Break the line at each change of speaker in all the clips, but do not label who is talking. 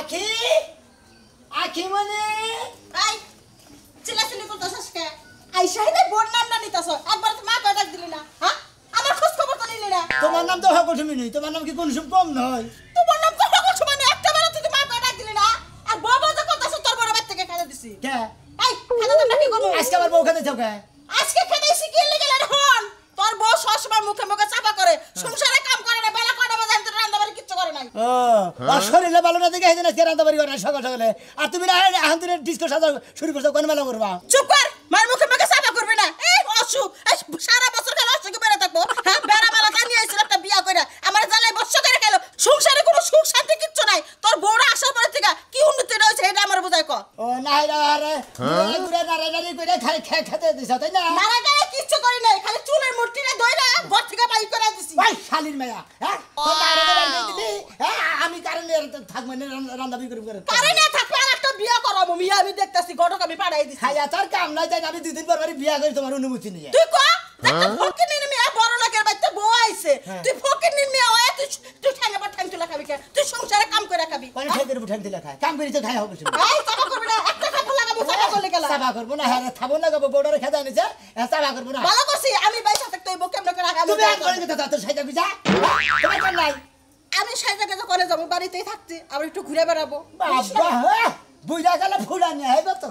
আখি আখি মানে
আই চিল্লাচিল্লি করতেছস কে আইসাইলে বোন নাম না নিতাছ একবার তো মা কয় ডাক দিলি না হ্যাঁ আমার খোঁজ খবর তো নিলি না
তোমার নাম তো হাকল তুমি নেই তোমার নাম কি কোন সুম কম নয়
তোমার নাম তো হাকল মানে একটা বার তুই মা কয় ডাক দিলি না আর বউ বউ যে করতেছ তোর বড় বাচ্চাকে খাইতে দিছি
কে
এই খাইতে তোমরা কি করব
আজকে আমার বউ খেতে যাও কে
আজকে খাইতেছি কি লেগে গেল হন তোর বউ সবসময় মুখে মুখে চাপা করে সংসারে কাম করে না বেলা কয়টা বাজে তোর রান্না বাড়ি কিচ্ছু করে নাই
ও আর শরীরে ভালো না দেখে আজকে রান্না বাড়ি করে সকাল সকালে আর তুমি না এখন তুমি ডিস্কো সাজা শুরু করছো কোন মেলা করবা
চুপ কর মার মুখে মুখে চাপা করবি না এই অসু এই সারা বছর খালি অসুখে বেড়ে থাকবো হ্যাঁ বেড়া মেলা তা নিয়ে আইছিল একটা বিয়া করে আমার জ্বালায় বর্ষ করে গেল সংসারে কোনো সুখ শান্তি কিচ্ছু নাই তোর বউরা আসার পরে থেকে কি উন্নতি হয়েছে এটা আমার বুঝাই কর
ও নাই না আরে ঘুরে নাড়ানাড়ি করে খালি খেতে দিছ তাই না
নারাটায় কিচ্ছু করি নাই খালি চুলের মুঠিটা ধইরা ঘর থেকে বাইর করে দিছি
ভাই শালির মায়া হ্যাঁ তোর বাইরে বাইরে দিবি হ্যাঁ আমি কারণে থাকব না রান্না বিক্রি করে
কারণে থাকলে আর একটা বিয়া করাবো মিয়া আমি দেখতাছি ঘটক আমি পাঠাই দিছি
খাইয়া তোর কাম নাই তাই আমি 2 দিন পর বিয়া করি তোমার অনুমতি নিয়ে
তুই কো ফকির নিন মিয়া বড় লোকের বাচ্চা বউ আইছে তুই ফকির নিন মিয়া ওই তুই ঠাঙ্গা পর ঠাং তুলা খাবি কে তুই সংসারে কাম করে খাবি
কোন ঠেকের উপর ঠাং দিলা খায় কাম করি তো খাই হবে তুমি
এই চাপা করবি না একটা কাপড় লাগাবো চাপা করলে গেলা
চাপা করব না হ্যাঁ থাবো না গো বড়রে খেদা নিছে চাপা করব না
ভালো করছি আমি বাইসা থাকতে এই বউ কেমন করে রাখাবো
তুমি এক করে দিতে তোর সাইজা বিজা তোমার কোন নাই
আমি সাইজা কাজে করে যাবো বাড়িতেই থাকছি আবার একটু ঘুরে বেড়াবো
বাবা বুইড়া গেল ফুলা নিয়ে আইব তো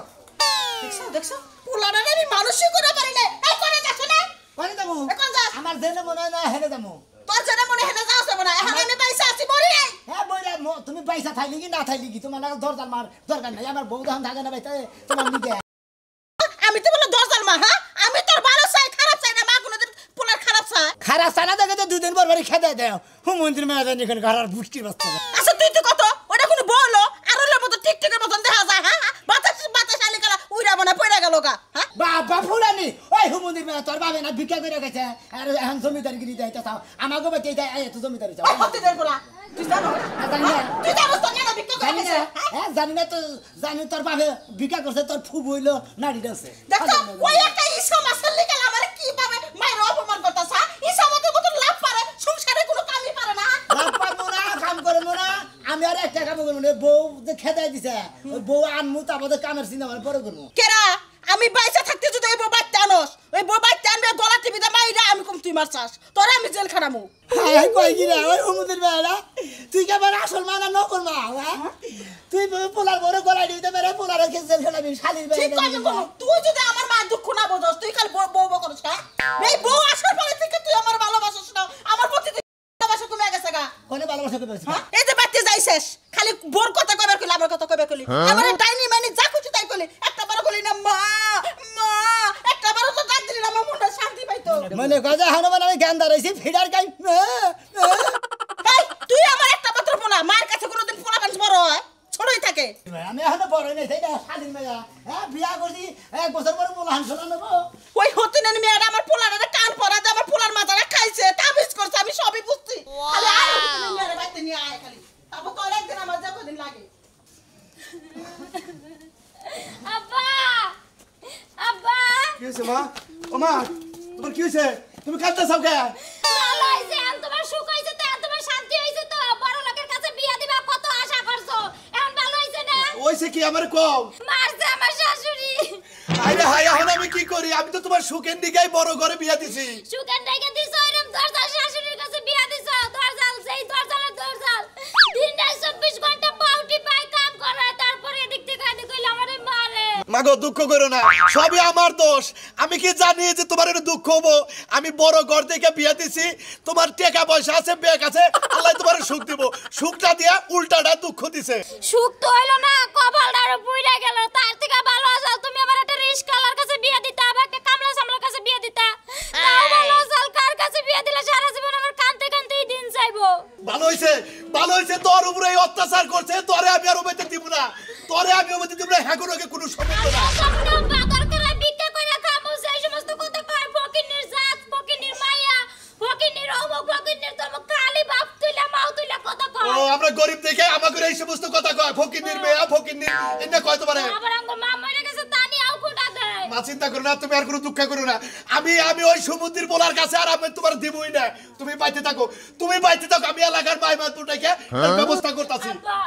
দেখছো পোলারে আমি মানুষই করে পারি না এই করে যাচ্ছ না
কোন যাবো
এখন যাস
আমার দেনে মনে হয় না হেলে যাবো
তোর যেন মনে হেলে যাও যাবো না এখন আমি পয়সা আছি মরি নাই
হ্যাঁ বইরা তুমি পয়সা থাইলি কি না থাইলি কি তোমার লাগা দরজাল মার দরকার নাই আমার বউ দাম থাকে না ভাই তোমার নিতে
আমি তো বলে দরজাল মা হ্যাঁ আমি তোর ভালো চাই খারাপ চাই না মা কোনোদিন পোলার খারাপ চাই
খারাপ সানা দেখে তো 2 দিন পর খেদা দেও হুমন্ত্রী মেয়ে দেন এখানে ঘরের বুষ্টি বস্তা
আচ্ছা তুই তো কত ওটা কোনো বলো আরলের মতো টিকটিকের মতন দেখা যায় হ্যাঁ বাতাস বাতাস আলি গেলা উইরা বনা পয়রা গেল গা হ্যাঁ
বাবা ফুলানি ওই হুমন্ত্রী মেয়ে তোর বাবে না ভিক্ষা করে গেছে আর এখন জমিদারগিরি দেয় তাও আমাকে বাকি দেয় এত জমিদারি চাও
ওই হতে দেই পোলা তুই জানো
জানি না
তুই জানো তো না বিক্রি করে
জানি না হ্যাঁ জানি না তো জানি তোর বাবে ভিক্ষা করছে তোর ফুব হইলো নাড়ি আছে
দেখো ওই একটা ইসা মাসের লিগে আমারে কি পাবে মায়ের অপমান করতাছ ইসা মতে কত লাভ পারে সংসারে কোনো কামই পারে না
লাভ পাবো না কাম করবো না আমি আর একটা কাম করবো না বউ যে খেদাই দিছে ওই বউ আনমু তারপরে কামের চিন্তা আমার পরে করবো
কেরা আমি বাইসা থাকতে যদি এই বউ বাচ্চা আনস ওই বউ বাচ্চা আনবে গলা টিভিতে মাইরা আমি কম তুই মারছাস তোরা আমি জেল খানামু
হাই কই কি রে ওই হুমুদের বেলা তুই কেমন আসল মানা নকল মা হ্যাঁ তুই পোলার বড় গলায় দিতে পারে পোলার জেল খানাবি শালির
ঠিক আছে
বেলা
তুই যদি আমার মা দুঃখ না বোঝস তুই খালি বউ বউ করছ হ্যাঁ এই বউ আসার পরে থেকে তুই আমার ভালোবাসিস না আমার প্রতি ভালোবাসা কমে গেছে গা
কোনে ভালোবাসা করবে
এই যে বাচ্চা যাইছিস খালি বোর কথা কইবার কইলে আমার কথা কইবার কইলি আমার ডাইনি মানি যা খুশি তাই কইলি একটা বার কইলি না মা মা একটা বার তো ডাক দিলি না আমার মনটা শান্তি পাইতো
মনে গজা হনুমান আমি জ্ঞান দাঁড়াইছি ফিডার গাই
এই তুই আমার একটা মাত্র পোলা মার কাছে কোনোদিন পোলা মানুষ বড় হয় ছোটই থাকে
আমি এখনো বড় নেই তাই না শালির মেয়া হ্যাঁ বিয়া করছি 1 বছর পরে পোলা হানছলা নেবো
ওই হতিনের মেয়েটা আমার পোলারে কান পরা দে আমার পোলার মাথাটা খাইছে তাবিজ করছে আমি সবই বুঝছি খালি আয় হতিনের মেয়ের বাইতে নিয়ে আয় খালি তারপর তোর একদিন আমার যা কদিন লাগে
আব্বা আব্বা
কি হয়েছে মা ও মা তোমার কি হয়েছে তুমি কাঁদতেছো কে
ভালো হইছে আন তোমার সুখ হইছে তো আন তোমার শান্তি হইছে তো বড় লোকের কাছে বিয়া দিবা কত আশা করছো এখন ভালো হইছে না
ওইছে কি আমার কও
মারছে আমার শাশুড়ি
আরে হাই এখন আমি কি করি আমি তো তোমার সুখের দিকেই বড় করে বিয়া দিছি
সুখের ডাইকে দিছো এরম দরজাল শাশুড়ির কাছে বিয়া দিছো দরজাল সেই দরজালের দরজাল দিনটা 24 ঘন্টা পাউটি পায় কাম করে তারপরে এদিক থেকে এদিক কইলে আমারে মারে
মাগো দুঃখ করো না সবই আমার দোষ আমি কি জানি যে তোমার এর দুঃখ হবো আমি বড় ঘর থেকে বিয়া দিছি তোমার টাকা পয়সা আছে ব্যাগ আছে আল্লাহ তোমার সুখ দিব সুখটা দিয়া উল্টাটা দুঃখ দিছে
সুখ তো হইলো না কপালটারে পুইরা গেল তার থেকে ভালো আসাল তুমি আমার একটা রিস্কালার কাছে বিয়া দিতা আবার একটা কামলা সামলার কাছে বিয়া দিতা তাও ভালো আসাল কার কাছে বিয়া দিলে সারা জীবন আমার কানতে কানতেই দিন যাইবো
ভালো হইছে তোর উপরে এই অত্যাচার করছে তোরে আমি আর ওবেতে দিব না তোরে আমি ওবেতে দিব না হ্যাগোরকে কোনো সম্পর্ক না
সম্পূর্ণ বাদর করে ভিক্ষা কইরা খামু সেই সমস্ত কথা কয় ফকিনের জাত ফকিনের মাইয়া ফকিনের অমুক ফকিনের তমুক খালি বাপ তুইলা মাও তুইলা কথা কয়
ও আমরা গরিব দেখে আমাকে এই সমস্ত কথা কয় ফকিনের মেয়া ফকিনের এটা কয় তোমারে
আবার আঙ্গ মা মরে গেছে তা নিয়ে আও কোটা দেয়
চিন্তা করো না, তুমি আর কোনো দুঃখ করো না। আমি ওই সমুদ্রের পোলার কাছে আর আমি তোমার দিবই না। তুমি বাইতে থাকো, আমি এলাকার মাইমার দুটাকে ব্যবস্থা করতেছি।
আব্বা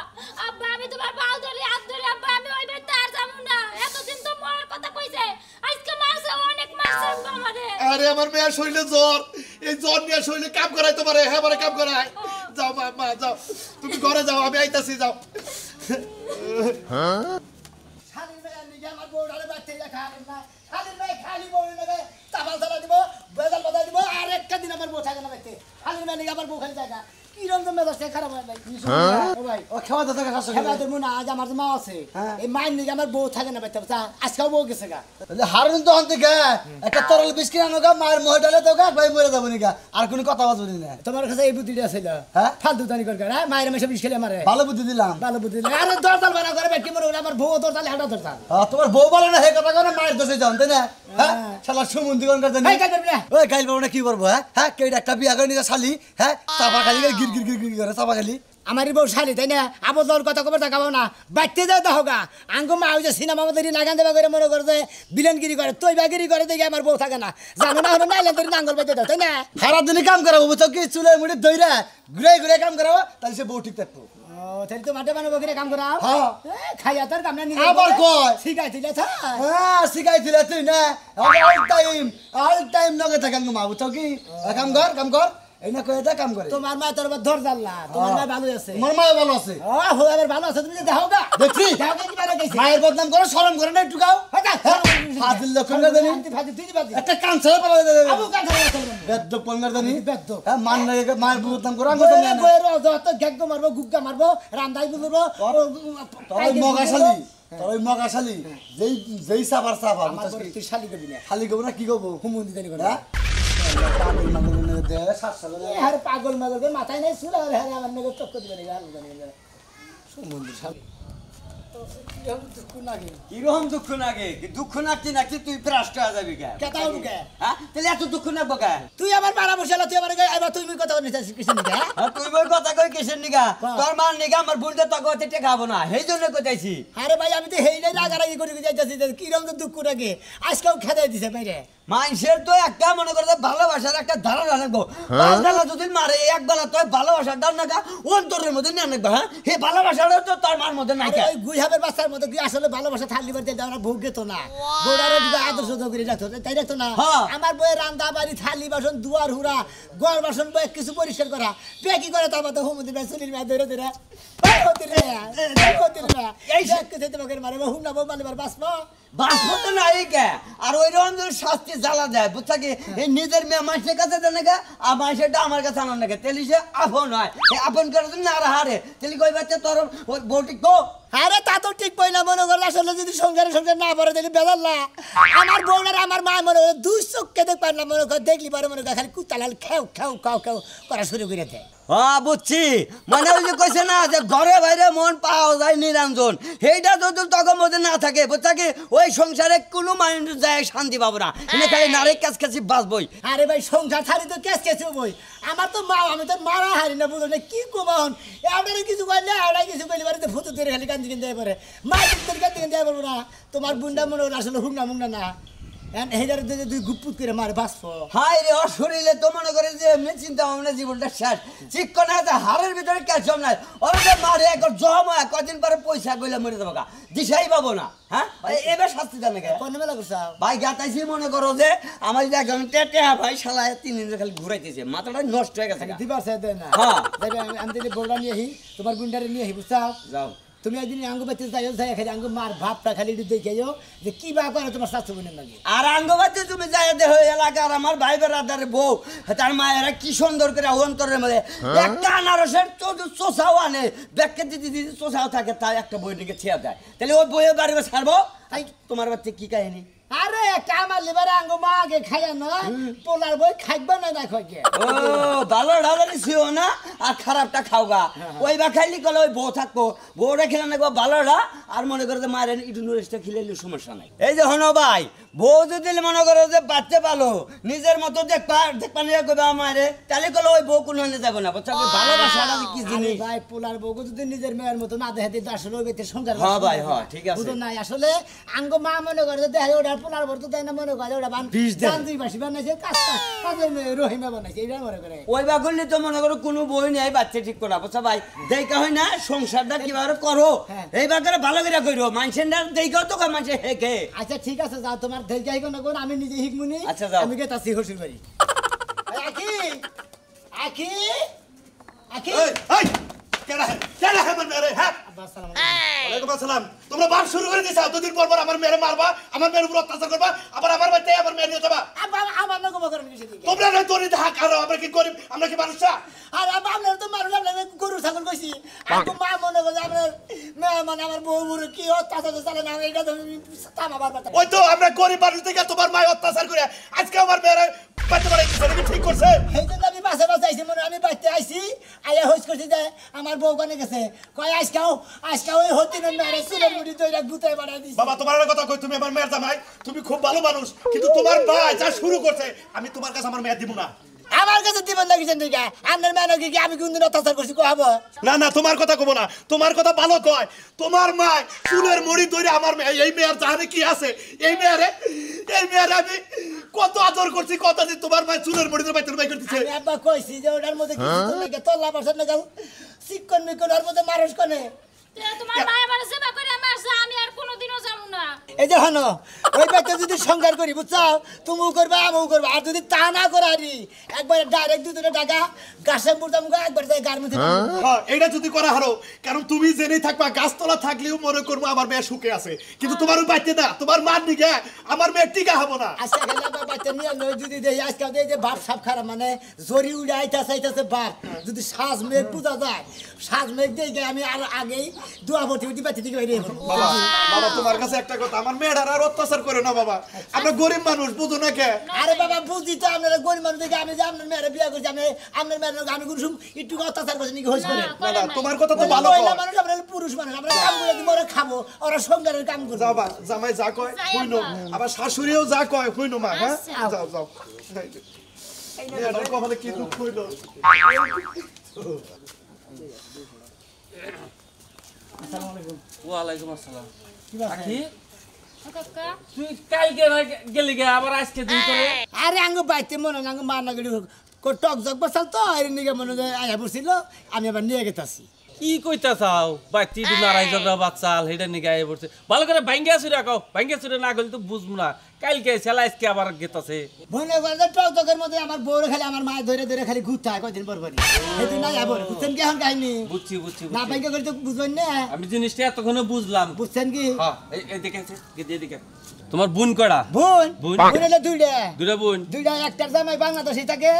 আব্বা আমি তোমার পাও ধরে হাত ধরে আব্বা আমি ওই বাড়িতে আর যাব না। এতদিন তো মার কথা কইছে, আজকে মারছে, অনেক মারছে আব্বা আমারে।
আরে আমার মেয়ের শরীরে জ্বর, এই জ্বর নিয়ে শরীরে কাম করাই তোমারে, হ্যাঁ মানে কাম করাই। যাও মা যাও, তুমি ঘরে যাও, আমি আইতাছি, যাও।
শালির মেয়ে নিয়ে আমার বউটারে বাচ্চা দেখা না, শালির মেয়ে খালি বউ লাগে চাপাল চালা দিব, বেজাল বাজাই দিব, আর একটা দিন আমার বউ থাকে না বাইতে। শালির মেয়ে নিয়ে আমার বউ খালি জায়গা কি রকম মেজাজটা খারাপ হয় ভাই। ও ভাই
ও খাওয়া দাওয়া থেকে শাসন
খেলা দেবো না, আজ আমার যে মা আছে এই মায়ের নিয়ে আমার বউ থাকে না বাইতে, আজকেও বউ গেছে গা।
হারুন তো আনতে গে একটা তরল বিস্কিট আনো গা, মায়ের মোহে ডালে তো গা, ভাই মরে যাবো নিগা, আর কোনো কথা বাজবো না।
তোমার কাছে এই বুদ্ধিটা ছিল
হ্যাঁ?
ফালতু দানি করে হ্যাঁ, মায়ের মেশে বিষ খেলে মারে।
ভালো বুদ্ধি দিলাম।
ভালো বুদ্ধি দিলে আরে দরজাল বানা করে ব্যক্তি মরে আমার বউ দরজাল হাঁটা দরজাল।
তোমার বউ বলে না হে কথা করে মায়ের দোষে যান, তাই না? হ্যাঁ শালা সুমন্দি কোন করতে
এই কাজ করবি না।
ওই গাইল বাবু না কি করবো? হ্যাঁ কেউ একটা বিয়া করে নিয়ে শালি, হ্যাঁ চাপা খালি গির গির গির গির করে চাপা খালি।
আমারই বউ শালি তাই না, আবার তোর কথা কবে দেখাবো না, বাড়তে যাও দেখো গা। আঙ্গো মা ওই যে সিনেমা মধ্যে নাগান দেবা করে মনে করে যে বিলেনগিরি করে, তুই বাগিরি করে দেখে আমার বউ থাকে না, জানো না হলো না এলেন তোর নাঙ্গল বেঁধে দাও তাই না।
সারা দিনই কাম করাবো বুঝছো কি, চুলের মুড়ি দইরা ঘুরে ঘুরে কাম করাবো, তাহলে সে বউ ঠিক থাকবো।
ও তাহলে তো মাঠে বানাবো কিনে কাম করাও।
হ্যাঁ।
খাইয়া তোর কাম না নিজে
আবার কয়
শিখাই তুই
হ্যাঁ শিখাই দিলে তুই না, অল টাইম নগে থাকেন মা বুঝছো কি, কাম কর এই না কয়ে কাম করে।
তোমার মা তোর ধর জানলা, তোমার মা ভালো আছে,
আমার মা ভালো আছে।
ও হো এবার ভালো আছে, তুমি যে দেখো গা
দেখছি
দেখো কি বারে গেছে
মায়ের বদনাম করে শরম করে না একটু গাও। ফাজিল লক্ষণ না জানি
ফাজি তুই বাজি
একটা কাঁচা পালা
আবু কাঁঠা চলবে
বেদ্য পঙ্গার জানি
বেদ্য।
হ্যাঁ মান না মায়ের বদনাম করে আমি
বইরে বইরে যত গেগ্গ মারবো গুগ্গা মারবো রান্দাই বুলবো
তোর মগাশালি, তোর ওই মগাশালি যেই যেই সাবার সাবা
আমার বড় তুই শালি করবি না,
খালি গো না কি গো
হুমুন্দি জানি করে
হ্যাঁ পাগল মাগল নে দে সাতসালে
আরে পাগল মাগল করে মাথায় নাই চুল আর হ্যাঁ আমার নগর চক্কর দিবে না আলু জানি না সুমন্দির শালি
কিরকম দুঃখ নাগে? দুঃখ নাচতে নাচতে তুই প্রাষ্ট হয়ে যাবি কে?
কেতা উনকে
হ্যাঁ তাহলে এত দুঃখ নাকবো কে?
তুই আমার মারা বসালা, তুই আমার এবার তুই কথা বলছিস কিছু নিকে
তুই বই কথা কই কিসের নিগা? তোর মার নিগা আমার বোনটা তো গতে টেকাবো না, সেই জন্য কইতাছি।
আরে ভাই আমি তো হেইলাই রাগারাগি করে যাইতাছি, কিরকম তো দুঃখ লাগে আজকেও খেদাই দিছে বাইরে।
মানুষের তো একটা মনে করে ভালোবাসার একটা ধারণা রাখবো, পাঁচবেলা যদি মারে একবেলা তো ভালোবাসার ধারণাটা অন্তরের মধ্যে নিয়ে রাখবো। হ্যাঁ হে ভালোবাসাটা তো তোর মার মধ্যে নাই।
ওই গুইহাবের বাচ্চার মতো কি আসলে ভালোবাসা থাকলে বাড়তে আমরা ভোগ যেত না, বউরারে যদি আদর্শ করে রাখতো তাই রাখতো না। আমার বইয়ের রান্না বাড়ি থালি বাসন দুয়ার হুরা গড় বাসন বই কিছু পরিষ্কার করা বে কি করে তার মতো হুমুদির ভাই চুলির ভাই ধরে ধরে এই তোমাকে মারে হুমনা বউ মালিবার বাঁচবো
বাঁচবো তো নাই কে। আর ওই রকম শাস্তি জ্বালা দেয় বুঝছা কি, এই নিজের মেয়ে মানুষের কাছে দেয় না কে, আর মানুষেরটা আমার কাছে আনার নাকি, তেলি সে আপন হয়, আপন করে না হারে তেলি কই বাচ্চা তোর ওই বউটি কো।
আরে তা তো ঠিক পয়লা মনে করলে আসলে যদি সংসারে না পড়ে দেখলি বেজাল্লা আমার বউনার আমার মা মনে করে দুই চোখকে দেখ পারলাম মনে করে দেখলি পরে মনে করে খালি কুত্তালাল খেউ খেউ খাও খেউ করা শুরু করে দেয়।
হ্যাঁ বুঝছি, মানে ওই যে কইছে না যে ঘরে বাইরে মন পাওয়া যায় নিরঞ্জন, সেইটা যদি তখন মধ্যে না থাকে বুঝছা কি, ওই সংসারে কোনো মানুষ যায় শান্তি পাবো না, এনে খালি নারী কাজ কাছি বাঁচবই।
আরে ভাই সংসার ছাড়ি তো কেস কেছে বই আমার তো মা, আমি তো মারা হারি না বুঝলো না কি কমান এটারে কিছু করলে এটাই কিছু করলে বাড়িতে ফুটো তৈরি খালি কান্দি কিনতে পারে মা তৈরি কান্দি কিনতে পারবো না। তোমার বুন্ডা মনে করে আসলে হুংনা মুংনা না হেজার দুই গুপুত করে মারে বাঁচবো।
হাই রে ওর শরীরে তো মনে করে যে এমনি চিন্তা ভাবনা জীবনটা শেষ, চিকন আছে হাড়ের ভিতরে ক্যালসিয়াম নাই, ওরা মারে একবার জম হয় কদিন পরে পয়সা গইলে মরে যাবো গা, দিশাই পাবো না। হ্যাঁ এবার শাস্তি দেন নাকি
কোন মেলা করছাও
ভাই গাতাইছি মনে করো যে আমার যে একজন টেহা ভাই শালায় 3 দিন খালি ঘুরাইতেছে, মাথাটা নষ্ট হয়ে গেছে।
দিবার চাই দেয় না
হ্যাঁ
আমি যদি বউটা নিয়ে আহি তোমার বুন্ডারে নিয়ে আহি বুঝছাও।
যাও
তুমি একদিন আঙ্গু বাচ্চা যাই খালি আঙ্গু মার ভাবটা খালি দেখে যাও যে কি বা করে তোমার শাশু বোনের লাগে।
আর আঙ্গবাচ্চা তুমি যাই দেহ এলাকার আমার ভাই বেড়াদার বউ তার মায়েরা কি সুন্দর করে অন্তরের মধ্যে একটা আনারসের চোষাও আনে ব্যাগকে দিদি দিদি চোষাও থাকে, তাই একটা বই নিকে ছেয়া দেয়, তাহলে ওই বইয়ের বাড়ি ছাড়বো। তাই তোমার বাচ্চা কি কাহিনী?
আরে কামার লিবারে আঙ্গু মা আগে খাইয়া নয় পোলার বই খাইবা না না খাইকে।
ও ভালো ঢালারি ছিল না আর খারাপটা খাওগা, ওই বা খাইলি কলে ওই বউ থাকবো, বউটা খেলে না ভালোটা আর মনে করে যে মায়ের একটু নুরেসটা খেলে সমস্যা নাই। এই যে হনো ভাই বউ যদি মনে করো যে বাচ্চা ভালো নিজের মতো দেখবা নিয়ে কবে আমারে, তাহলে কলে ওই বউ কোনো যাবো না বুঝছো, ভালোবাসাটা কি জিনিস।
ভাই পোলার বউ যদি নিজের মেয়ের মতো না দেখে দিতে আসলে ওই বেতে সংসার।
হ্যাঁ ভাই হ্যাঁ ঠিক আছে
বুঝো নাই আসলে আঙ্গু মা মনে করে যে দেখে ওটা পোলার ভর তো দেয় না মনে করে ওটা বান
বিষ দেয়।
জান দুই বাসি বানাইছে কাজে রহিমা বানাইছে এটা মনে করে
ওই বা করলে তো মনে করো কোনো বই নেই বাচ্চা ঠিক করা বুঝছো ভাই দেখা হয় না সংসারটা কিভাবে করো
হ্যাঁ।
এইবার করে ভালো করে করো মানুষের দেখাও তো মানুষে হেকে
আচ্ছা ঠিক আছে যাও তোমার ধৈর্য হিক না কোন আমি নিজে হিকমুনি
আচ্ছা, যাও।
আমি গেতাছি হসুর বাড়ি আকি আকি আকি
এই এই কেডা হে মানে রে হ্যাঁ
আব্বা আসসালামু
ওয়ালাইকুম আসসালাম তোমরা বার শুরু করে দিছো দুদিন পর পর আমার মেরে মারবা আমার মেয়ের উপর অত্যাচার করবা আবার আমার বাড়িতে আমার মেয়ে নিয়ে যাবা
আব্বা আমার নকম করেন কিছু দিকে
তোমরা না দড়ি হাক আর আমরা কি গরিব আমরা কি মানুষ না
আর আব্বা আপনার তো মারুন আপনার গরু ছাগল কইছি আপনি মা মনে করে আপনার মেয়ে মানে আমার বউ বুড়ো কি অত্যাচার চালে না এটা তো থামাবার কথা
ওই তো আমরা গরিব মানুষ থেকে তোমার মায় অত্যাচার করে আজকে আমার মেয়ের বাচ্চা বাড়ি ঠিক করছে
এই জন্য আমি বাসে বাসে আইছি মনে আমি বাড়িতে আইছি আইয়া হইস করছি যে আমার বউ কানে গেছে কয় আজকাও ওই হতি না মেরে চুলের মুড়ি দইরা গুতায় বাড়াই দিছি
বাবা তোমার একটা কথা কই তুমি আমার মেয়ের জামাই তুমি খুব ভালো মানুষ কিন্তু তোমার ভাই যা শুরু করছে আমি তোমার কাছে আমার মেয়ে দিব না
আমার কাছে দিবেন লাগিছেন দিকে আপনার মেয়ে নাকি কি আমি কোনদিন অত্যাচার করছি কহাবো
না না তোমার কথা কব না তোমার কথা ভালো কয় তোমার মা চুলের মুড়ি ধরে আমার মেয়ে এই মেয়ের জানে কি আছে এই মেয়েরে আমি কত আদর করছি কত দিন তোমার মা চুলের মুড়ি ধরে বাইতে বাই করতেছে
আমি আব্বা কইছি যে ওটার মধ্যে কিছু তো লাগে তল্লা পারছেন না গাল চিকন মিকন ওর মধ্যে মানুষ কনে
তোমার ভাই আমার সেবা করে মারছে আমি আর কোনোদিনও যাবো না
এই যে হনো ওই ব্যক্তি যদি সংসার করি বুঝছো তুমিও করবে আমিও করবে আর যদি তা না করে আরি একবার ডাইরেক্ট দুটো টাকা গাছে মুড়তাম একবার যাই গার মধ্যে
হ্যাঁ এটা যদি করা হারো কারণ তুমি জেনেই থাকবা গাছতলা থাকলেও মনে করবো আমার মেয়ে সুখে আছে কিন্তু তোমার ওই বাইতে না তোমার মার দিকে আমার মেয়ে টিকা হবো না
আজকে গেলে আবার বাচ্চা নিয়ে লই যদি দেই আজকে দেই যে বাপ সাপ খারাপ মানে জরি উড়ে আইতাছে বাপ যদি সাজ মেঘ পূজা যায় সাজ মেঘ দেই গে আমি আর আগেই দোয়া ভর্তি উঠি বাচ্চা দিকে বাইরে
বাবা বাবা তোমার কাছে একটা কথা আমার মেয়েটার আর অত্যাচার করে না বাবা আমরা গরিব মানুষ বুঝো না কে
আরে বাবা বুঝি তো আপনারা গরিব মানুষ দেখে আমি যে আপনার মেয়েরা বিয়ে করছি আমি আপনার মেয়ের আমি কোনো একটু অত্যাচার করছি নাকি হোস করে
না না তোমার কথা তো ভালো
মহিলা
কয়
মানুষ আমরা পুরুষ মানুষ আমরা কাম করে দিব ওরা খাবো ওরা সংসারের কাম করবো
যাও বা জামাই যা কয় হইনো আবার শাশুড়িও যা কয় হইনো মা হ্যাঁ যাও যাও মেয়েটার কপালে কি দুঃখ হইলো
ওয়ালাইকুম আসসালাম
কি ব্যাপার?
আখি
কাকা
তুই কালকে না গেলি গে আবার আজকে দিন করে
আরে আঙ্গ বাইতে মনে আঙ্গ মা না গেলি টক জগ বসাল তো এর নিগে মনে আয়া বসছিল আমি আবার নিয়ে গেতাছি
কি কইতা চাও বাচ্চি দু নারাই জগা বাচ্চাল হেডা নিগে আই পড়ছে ভালো করে ভাঙ্গা চুরে রাখো ভাঙ্গা চুরে না গেলে তো বুঝবো না কালকে ছেলা আজকে আবার গেতাছে
মনে করে যে টক জগের মধ্যে আমার বউরে খালি আমার মা ধরে ধরে খালি ঘুরতে হয় কয়দিন পর পরই সেদিন না যাবো বুঝছেন কি এখন কাহিনী
বুঝছি বুঝছি
না
বুঝছি।
বাইকে করে তো বুঝবেন না
আমি জিনিসটা এতক্ষণে বুঝলাম
বুঝছেন কি
হ্যাঁ এই দেখে এদিকে তোমার বোন কড়া
বোন
বোন।
বোন হলো দুইটা
বোন
দুইটা একটার জামাই বাংলাদেশে থাকে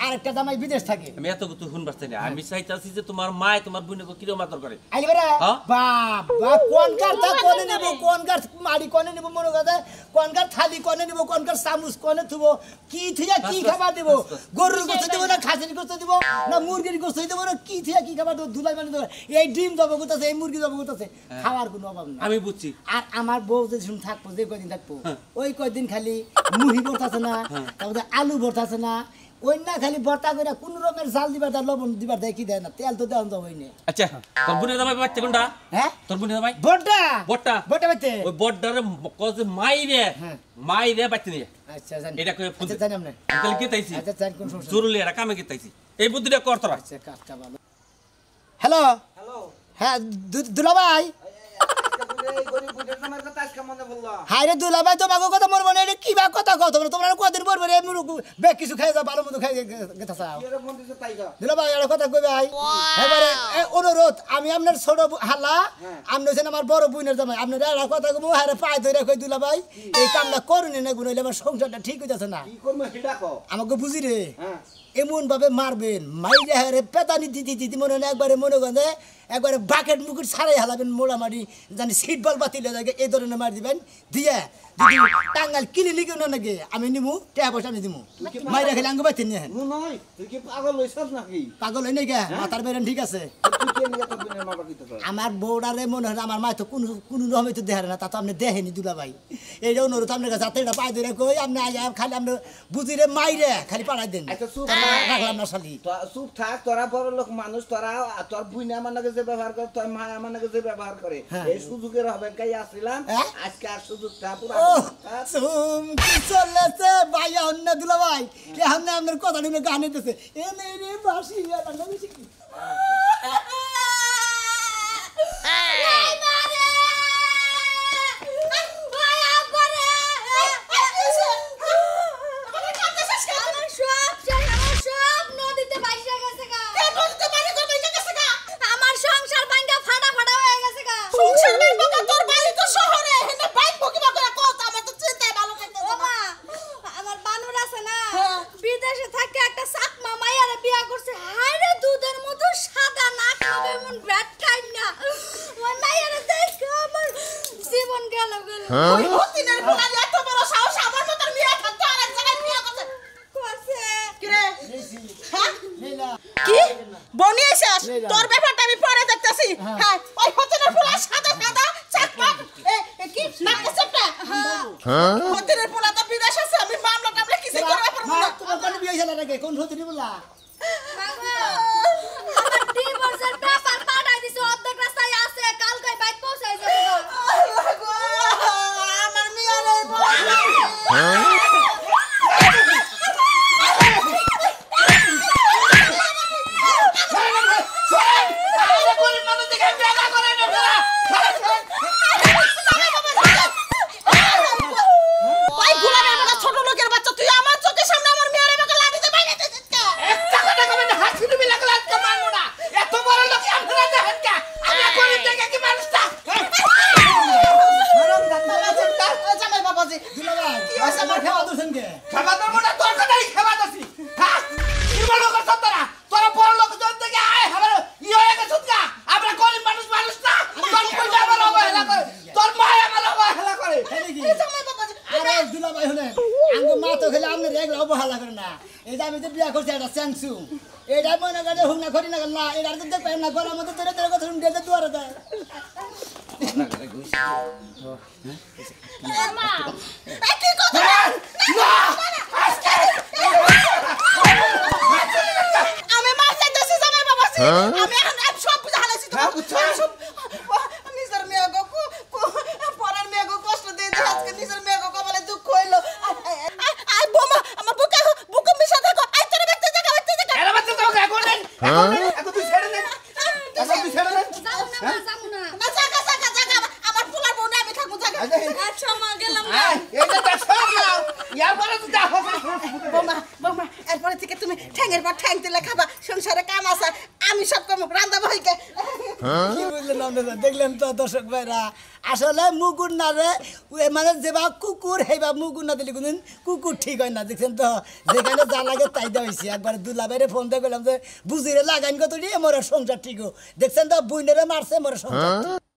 আর একটা জামাই বিদেশ থাকে
আমি এত কিছু শুন পাচ্ছি না আমি চাইতাছি যে তোমার মায় তোমার বোনকে কিরম আদর করে
আইলে বেরা
হ্যাঁ?
বাবা কোন কার তা কোনে নেব কোন কার মাড়ি কোনে নেব মনে কথা কোন কার থালি কোনে নেব কোন কার চামচ কোনে থুবো কি থিয়া কি
বাস,
খাবার দেব
বাস, বাস।
গরুর গোস্ত দেব না খাসির গোস্ত দেব না মুরগির গোস্ত দেব না কি থিয়া কি খাবার দেব ধুলাই মানে দেব এই ডিম দেব গুতাছে এই মুরগি দেব গুতাছে খাওয়ার কোনো অভাব নাই
আমি বুঝছি
আর আমার বউ যে শুন থাকবো যে কয়দিন থাকবো ওই কয়দিন খালি মুহি ভর্তাছে না তারপরে আলু ভর্তাছে না ওই না খালি ভর্তা করে কোন রকমের জাল দিবার দেয় লবণ দিবার দেয় কি দেয় না তেল তো দেওয়া হই না
আচ্ছা তোর বোনের জামাই বাচ্চা কোনটা
হ্যাঁ
তোর বোনের জামাই
ভর্তা
বট্টা
ভর্তা বাইতে
ওই বড্ডারে কজ মাইরে বাচ্চা নিয়ে
আচ্ছা জানি
এটা কই ফোন
আচ্ছা জানি আমরা
আঙ্কেল কে তাইছি
আচ্ছা জানি কোন সমস্যা
জরুরি এটা কামে কে তাইছি এই বুদ্ধিটা কর তোরা
আচ্ছা কাজটা ভালো হ্যালো হ্যাঁ দুলাভাই হাই রে দুলাভাই তোমাকে কথা মরবো না এটা কি বা কথা কও তোমরা কদিন মরবো রে বেগ কিছু খাই যাও ভালো মতো খাই গেতা চাও দুলাভাই একটা কথা কই ভাই এবারে অনুরোধ আমি আপনার ছোট হালা আপনি হচ্ছেন আমার বড় বোনের জামাই আপনার একটা কথা কমু হারে পায়ে ধরে কই দুলাভাই এই কামটা করুন না গুণ হইলে আমার সংসারটা ঠিক হইতেছে না আমাকে বুঝি রে এমন ভাবে মারবেন মাইরে হারে পেতানি দিদি দিদি মনে হয় একবারে মনে গন্ধে একবারে বাকেট মুকুট ছাড়াই হালাবেন মোড়ামারি জানি সিট বল বাতিলে থাকে এই ধরনের মার দিবেন দিয়ে যদি টাঙ্গাল কিনে লিখে না নাকি আমি নিমু টাকা পয়সা আমি দিমু মাইরে খেলে আঙ্গ বাইতে নিয়ে পাগল হয় নাই কে মাথার বেরেন ঠিক আছে
তুই কে নিয়ে তোর বোনের মা বাকি তো তোর
আমার বউডারে মনে হয় আমার মায় তো কোনো রকমই তো দেখারে না তা তো আপনি দেখেনি দুলা ভাই এইটা অনুরোধ আপনার কাছে হাতে এটা পাই ধরে কই আপনি আজ খালি আপনি বুঝিরে মাইরে খালি পাড়াই দেন
আচ্ছা চুপ
রাখলাম না শালি
চুপ থাক তোরা বড় লোক মানুষ তোরা তোর বুইনে আমার নাকি যে ব্যবহার করে তোর মা আমার নাকি যে ব্যবহার করে এই সুযোগের হবে কাই আসছিলাম আজকে আর সুযোগটা পুরো
ও সুম কি চলেছে ভাই অন্য দুলা ভাই কে আপনি আপনার কথা শুনে গান দিতেছে এ নেই রে বাসি আর না বেশি কি
বিদেশে থাকে একটা চাকমা মাইয়ারে বিয়া করছে হায়রে দুধের মতো সাদা নাক এমন ব্যাট খাই না ওই মাইয়ারে দেখে আমার জীবন গেল
ওই হতিনের পোলা এত বড় সাহস আমার মতন বিয়া করতে আরেক জায়গায় বিয়া করছে কি রে কি বনি এসেছ তোর ব্যাপারটা আমি পরে দেখতেছি হ্যাঁ ওই হতিনের পোলা সাদা সাদা চাকমা কি নাম সেটা হ্যাঁ হতিনের পোলা তো বিদেশ আছে আমি মামলা টামলা কিছু করতে পারবো না
তোমার কোন বিয়ে হইছে নাকি কোন হতে বলা
আমার ডিভোর্সের পেপার পাঠাই দিছে অর্ধেক রাস্তায় আছে কালকে বাইক পৌঁছাই যাবে
আমার মিয়ারে ছোট লোকের বাচ্চা তুই আমার চোখের সামনে আমার মেয়ের মেয়েকে লাঠিতে বাইরে দিছিস কে
একটা কথা কবে না হাসি তুমি লাগলা আজকে মারবো না এত বড় লোক আপনারা দেখেন কে আমরা গরিব দেখে কি মানুষটা
জামাই বাবাজি
দুলা ভাই
কি হইছে আমার
খাওয়া দোছেন কে
খাবা দেবো না তোর কথাই খাবা দছি হ্যাঁ কি বড় লোক তোরা তোরা বড় লোক জন থেকে আয় আমার ই হয়ে গেছ কা আমরা গরিব মানুষ মানুষ না তোর কইলা আমার অবহেলা করে তোর মা আমার অবহেলা করে
জামাই বাবাজি
আরে দুলা ভাই শুনেন আঙ্গ মা তো খেলে আপনি রেগলা অবহেলা করে না এই যে আমি যে বিয়া করছি একটা স্যাংসু এটা মনে করে হুম না করি না না এটা তো দেখবেন না ঘরের মধ্যে ধরে ধরে কথা শুনতে দুয়ারে দেয়
মা
কি কথা আমি মার চাইতেছি জামাই বাবাজি আমি এখন সব বুঝা হালাইছি তো নিজের মেয়ে গো পরের মেয়ে গো কষ্ট দিয়ে আজকে নিজের মেয়ে গো কপালে দুঃখ হইলো আই বোমা আমার বুকে মিশা থাকো আই তোর ব্যক্তি জায়গা
এরা বাচ্চা তো এখন নেই এখন তুই ছেড়ে দে এখন তুই ছেড়ে দে
যাবো না
না জায়গা আমার পোলার বোনে আমি থাকবো জায়গা
আচ্ছা মা গেলাম না
এইটা দেখ সব নাও ইয়ার পরে তুই দেখো
বোমা এরপরে থেকে তুমি ঠ্যাঙের পর ঠ্যাং দিলে খাবা সংসারে কাম আছে আমি সব কাম রান্দা ভাইকে
কি বুঝলেন আপনারা দেখলেন তো দর্শক ভাইরা আসলে মুগুর না রে মানে যেবা কুকুর হেবা মুগুর না দিলে কোনদিন কুকুর ঠিক হয় না দেখছেন তো যেখানে যা লাগে তাই দেওয়া হয়েছে একবার দুলা বাইরে ফোন দিয়ে গেলাম যে বুঝিরে লাগাইন কত দিয়ে মোর সংসার ঠিক দেখছেন তো বুইনেরে মারছে মোর সংসার